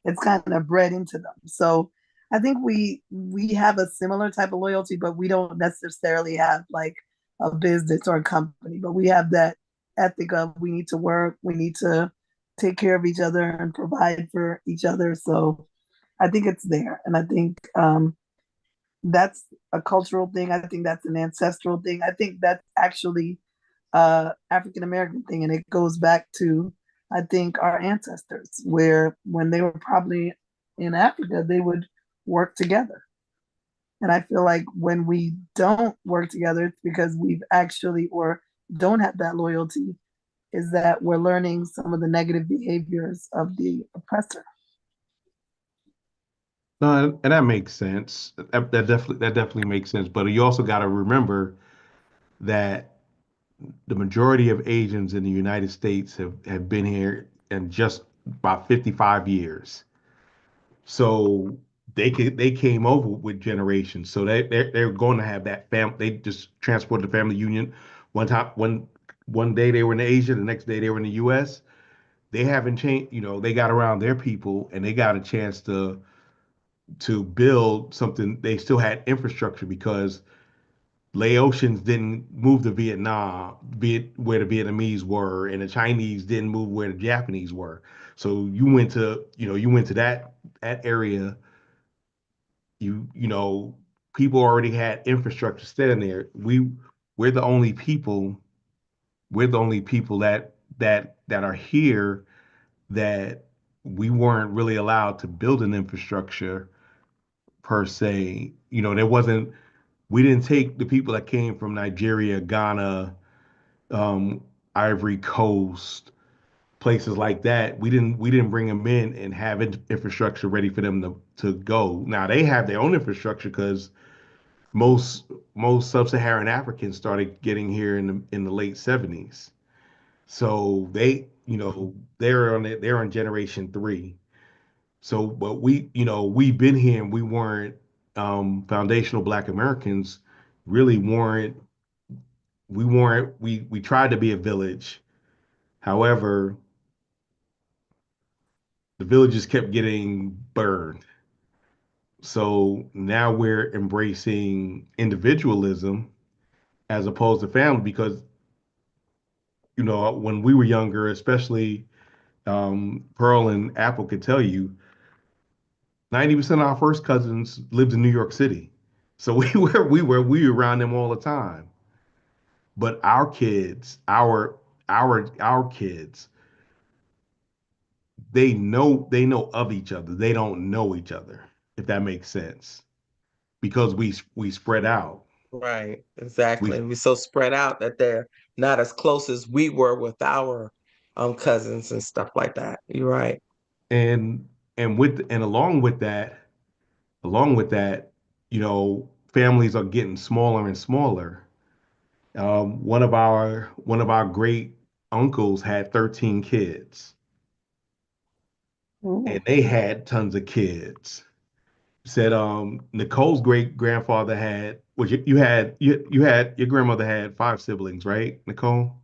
it's kind of bred into them. So I think we have a similar type of loyalty, but we don't necessarily have like a business or a company, but we have that ethic of we need to work, we need to take care of each other and provide for each other. So I think it's there, and I think that's a cultural thing. I think that's an ancestral thing. I think that's actually African American thing, and it goes back to I think our ancestors, where when they were probably in Africa, they would work together. And I feel like when we don't work together, it's because we've actually or don't have that loyalty, is that we're learning some of the negative behaviors of the oppressor. No, and that makes sense. That definitely makes sense. But you also got to remember that the majority of Asians in the United States have been here in just about 55 years. So they came over with generations. So they're going to have that family. They just transported the family union. One day they were in Asia, the next day they were in the U.S. They haven't changed. They got around their people and they got a chance to build something. They still had infrastructure because Laotians didn't move to Vietnam, where the Vietnamese were, and the Chinese didn't move where the Japanese were. So you went to that area. People already had infrastructure standing there. We're the only people. We're the only people that are here that we weren't really allowed to build an infrastructure per se. There wasn't. We didn't take the people that came from Nigeria, Ghana, um, Ivory Coast, places like that. We didn't bring them in and have infrastructure ready for them to go. Now they have their own infrastructure because most most sub-Saharan Africans started getting here in the late 70s. So they're on generation three. So, but we've been here and we weren't foundational Black Americans really weren't we tried to be a village. However, the villages kept getting burned. So now we're embracing individualism as opposed to family because when we were younger, especially Pearl and Apple could tell you, 90% of our first cousins lived in New York City. So we were around them all the time. But our kids, our kids, they know of each other. They don't know each other, if that makes sense. Because we spread out. Right, We exactly. We're so spread out that they're not as close as we were with our cousins and stuff like that. You're right. and and along with that, families are getting smaller and smaller. One of our great uncles had 13 kids, and they had tons of kids. Said Nicole's great grandfather had, which you had your grandmother had five siblings, right, Nicole?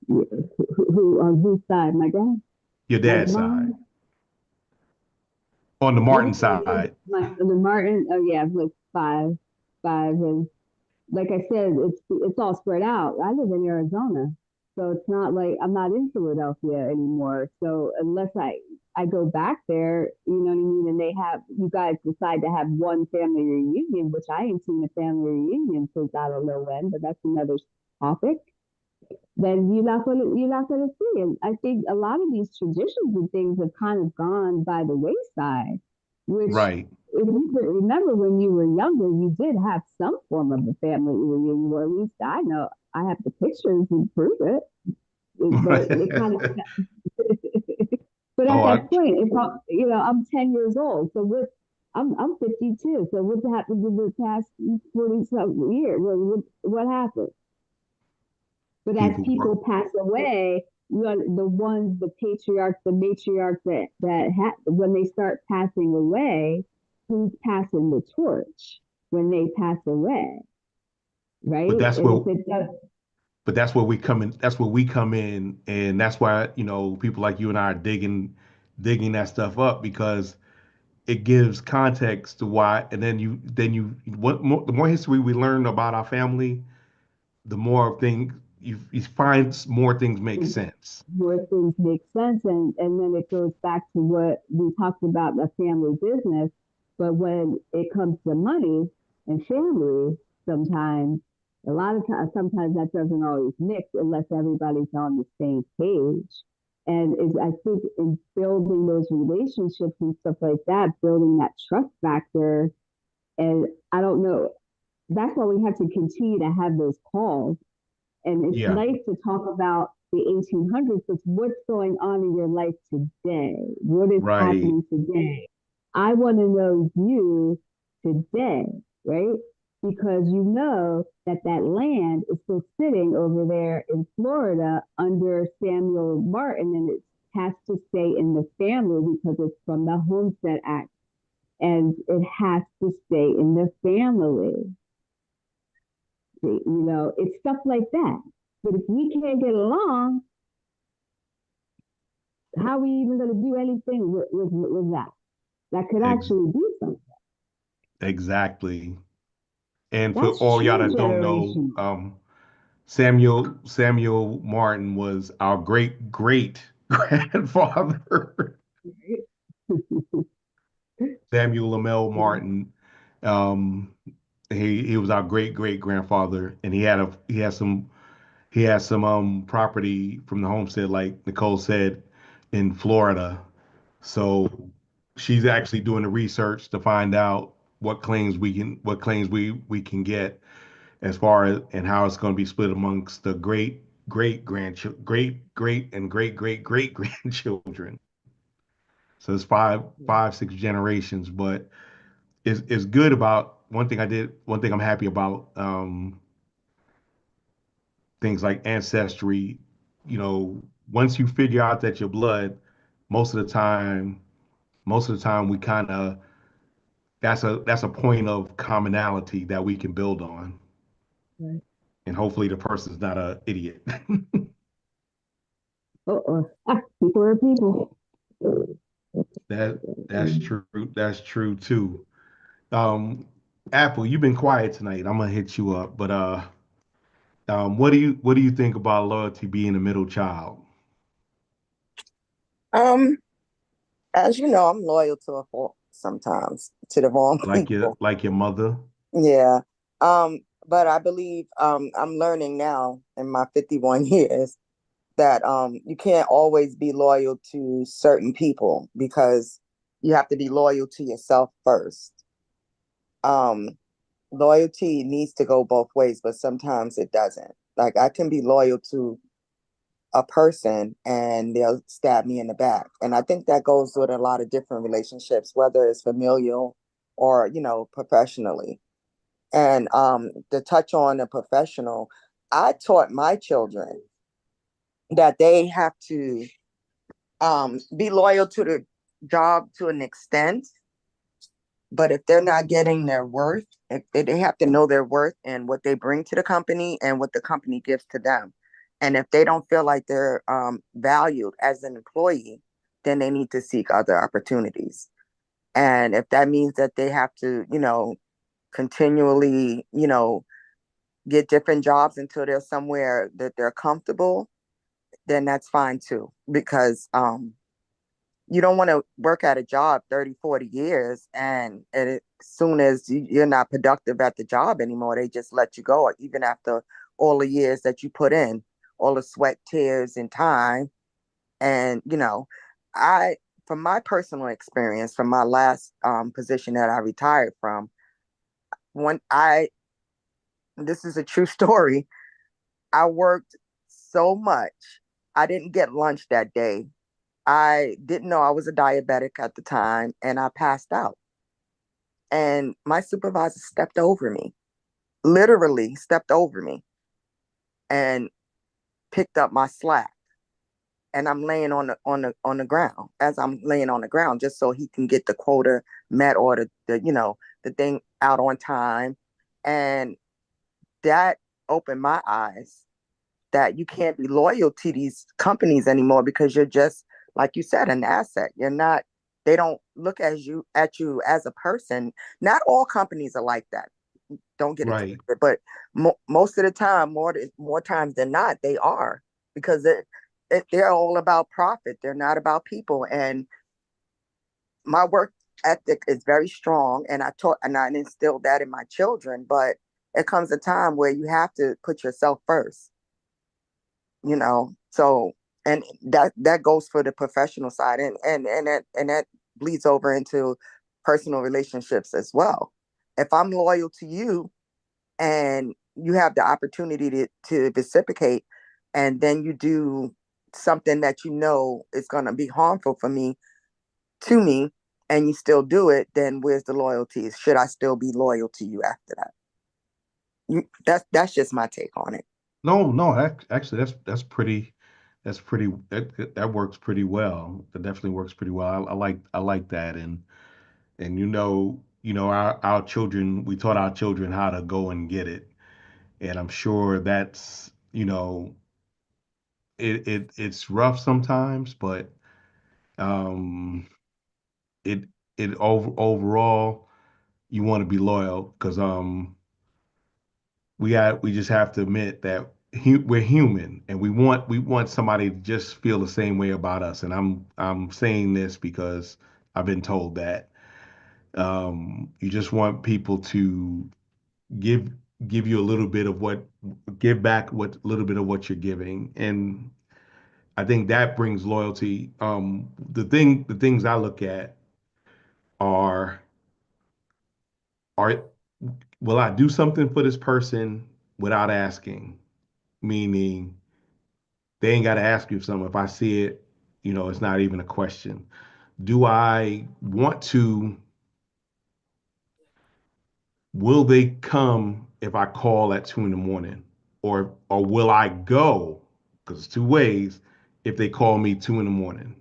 Who on whose side? My dad, Your my dad's side. mom. On the Yeah, Martin side. the Martin. Oh yeah, like five, and like I said, it's all spread out. I live in Arizona, so it's not like I'm not in Philadelphia anymore. So unless I go back there, you know what I mean, and you guys decide to have one family reunion, which I ain't seen a family reunion since I don't know when, but that's another topic. Then you're not gonna see. And I think a lot of these traditions and things have kind of gone by the wayside, which Right. if you remember when you were younger, you did have some form of a family reunion, or at least I know I have the pictures and prove it. But it kind of, but at Oh, that point, if I'm 10 years old, so I'm 52. So what's happened in the past 40 something years? What happened? But as people were, people pass away, the ones, the patriarchs, the matriarchs when they start passing away, who's passing the torch when they pass away, but right? that's And where if it does, but that's where we come in. That's where we come in, and that's why people like you and I are digging that stuff up because it gives context to why. And the more history we learn about our family, the more things you find more things make sense. more things make sense, and then it goes back to what we talked about, the family business. But when it comes to money and family, sometimes a lot of times sometimes that doesn't always mix unless everybody's on the same page. And I think in building those relationships and stuff like that, building that trust factor, And I don't know. That's why we have to continue to have those calls. And it's Yeah. nice to talk about the 1800s, because what's going on in your life today? What is Right. happening today? I want to know you today, right? Because you know that that land is still sitting over there in Florida under Samuel Martin, and it has to stay in the family because it's from the Homestead Act, and it has to stay in the family. You know, it's stuff like that. But if we can't get along, how are we even going to do anything with that? That could Ex actually do something. exactly. And for That's all y'all true that don't know, generation. Samuel Martin was our great great grandfather. Samuel Lamel Martin. Um, he was our great great grandfather, and he had some property from the homestead, like Nicole said, in Florida. So she's actually doing the research to find out what claims we can get as far as and how it's going to be split amongst the great grandchildren. So it's five, 6 generations, but it's good about one thing I'm happy about, things like ancestry. You know, once you figure out that your blood, most of the time, most of the time we kind of that's a point of commonality that we can build on, Right. and hopefully the person's not a idiot. People are people. that that's true. That's true too. Um, Apple, you've been quiet tonight. I'm gonna hit you up, but what do you think about loyalty being a middle child? Um, as you know, I'm loyal to a fault sometimes to the wrong people. Like your mother? Yeah. But I believe I'm learning now in my 51 years that you can't always be loyal to certain people because you have to be loyal to yourself first. Um, Loyalty needs to go both ways, but sometimes it doesn't. Like I can be loyal to a person and they'll stab me in the back. And I think that goes with a lot of different relationships, whether it's familial or, professionally. And to touch on the professional, I taught my children that they have to be loyal to the job to an extent, but if they're not getting their worth, if they have to know their worth and what they bring to the company and what the company gives to them. And if they don't feel like they're valued as an employee, then they need to seek other opportunities. And if that means that they have to, continually, get different jobs until they're somewhere that they're comfortable, then that's fine too. Because you don't want to work at a job 30, 40 years and as soon as you're not productive at the job anymore, they just let you go, even after all the years that you put in, all the sweat, tears, and time. And, I, from my personal experience, from my last position that I retired from, when this is a true story, I worked so much. I didn't get lunch that day. I didn't know I was a diabetic at the time and I passed out. And my supervisor stepped over me, literally stepped over me and picked up my slack. And I'm laying on the ground as I'm laying on the ground just so he can get the quota met or the thing out on time. And that opened my eyes that you can't be loyal to these companies anymore because you're just, like you said, an asset. You're not, they don't look at you as a person. Not all companies are like that. Don't get it Right. twisted, but most of the time, more times than not, they are because they're all about profit. They're not about people. And my work ethic is very strong, and I instilled that in my children. But it comes a time where you have to put yourself first. So and that goes for the professional side and that bleeds over into personal relationships as well. If I'm loyal to you and you have the opportunity to reciprocate, and then you do something that you know is going to be harmful for me, to me, and you still do it, then where's the loyalty? Should I still be loyal to you after that? That's just my take on it. No, no, actually that works pretty well. That definitely works pretty well. I like that, and our children, we taught our children how to go and get it, and I'm sure that's it's rough sometimes, but um it overall you want to be loyal because we just have to admit that we're human and we want somebody to just feel the same way about us. And I'm saying this because I've been told that you just want people to give give you a little bit of what give back what little bit of what you're giving. And I think that brings loyalty. The things I look at are are will I do something for this person without asking? Meaning they ain't got to ask you something. If I see it, it's not even a question. Do I want to, will they come if I call at 2 in the morning? Or will I go? Because it's two ways if they call me 2 in the morning.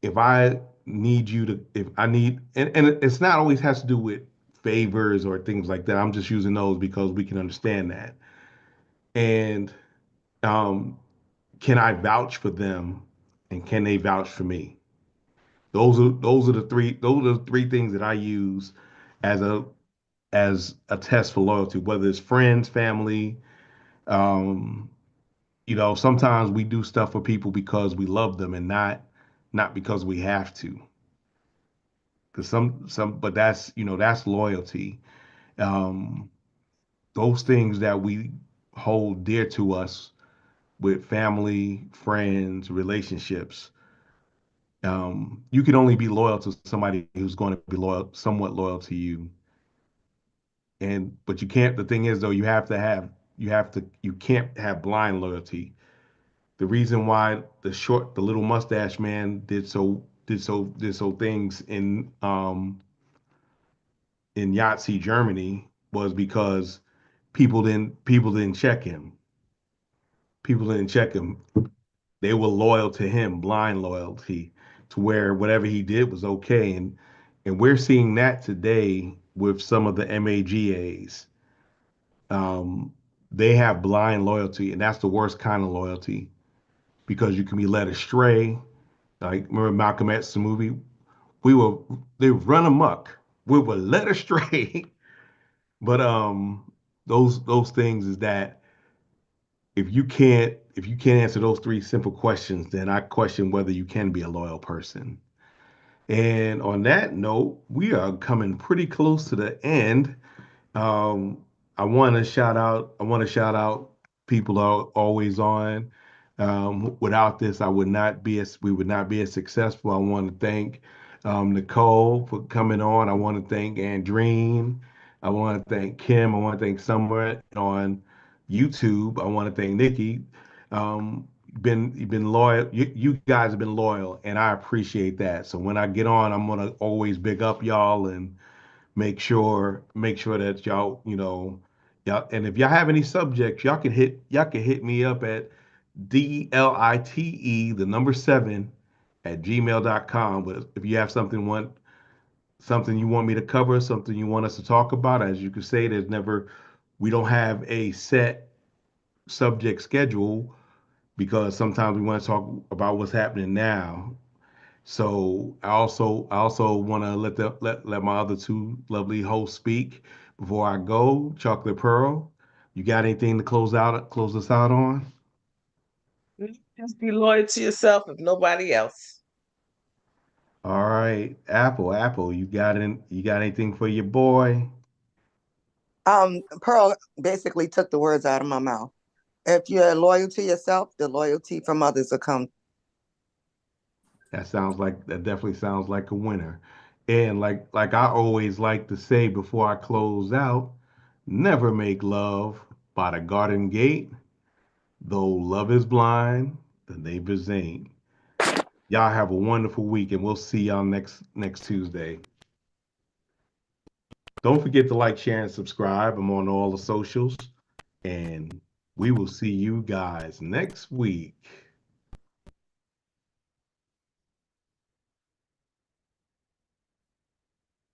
If I need you to, if I need, and it's not always has to do with favors or things like that. I'm just using those because we can understand that. And um, can I vouch for them and can they vouch for me? Those are the three things that I use as a test for loyalty, whether it's friends, family. Um, sometimes we do stuff for people because we love them and not because we have to. Because but that's loyalty. Um, those things that we hold dear to us with family, friends, relationships. You can only be loyal to somebody who's going to be loyal, somewhat loyal to you. But you can't. The thing is, though, you can't have blind loyalty. The reason why the little mustache man did so things in Yahtzee, Germany, was because people didn't check him. People didn't check him. They were loyal to him, blind loyalty, to where whatever he did was okay. And we're seeing that today with some of the MAGAs. Um, they have blind loyalty, and that's the worst kind of loyalty because you can be led astray. Like remember Malcolm X the movie? We were they run amok. We were led astray. But those things is that if you can't answer those three simple questions, then I question whether you can be a loyal person. And on that note, we are coming pretty close to the end. Um, I want to shout out people are always on. Without this, we would not be as successful. I want to thank Nicole for coming on. I want to thank Andreen. I want to thank Kim. I want to thank Summer on YouTube. I want to thank Nikki. You've been loyal. You guys have been loyal, and I appreciate that. So when I get on, I'm gonna always big up y'all and make sure that y'all, and if y'all have any subjects, y'all can hit me up at DLITE the number 7 at gmail.com. But if you have something you want me to cover, something you want us to talk about, as you can say, we don't have a set subject schedule because sometimes we want to talk about what's happening now. So I also want to let my other two lovely hosts speak before I go. Chocolate Pearl, you got anything to close us out on? Just be loyal to yourself if nobody else. All right, Apple, you got anything for your boy? Pearl basically took the words out of my mouth. If you're loyal to yourself, the loyalty from others will come. That definitely sounds like a winner. And like I always like to say before I close out, never make love by the garden gate. Though love is blind, the neighbors ain't. Y'all have a wonderful week, and we'll see y'all next Tuesday. Don't forget to like, share, and subscribe. I'm on all the socials, and we will see you guys next week.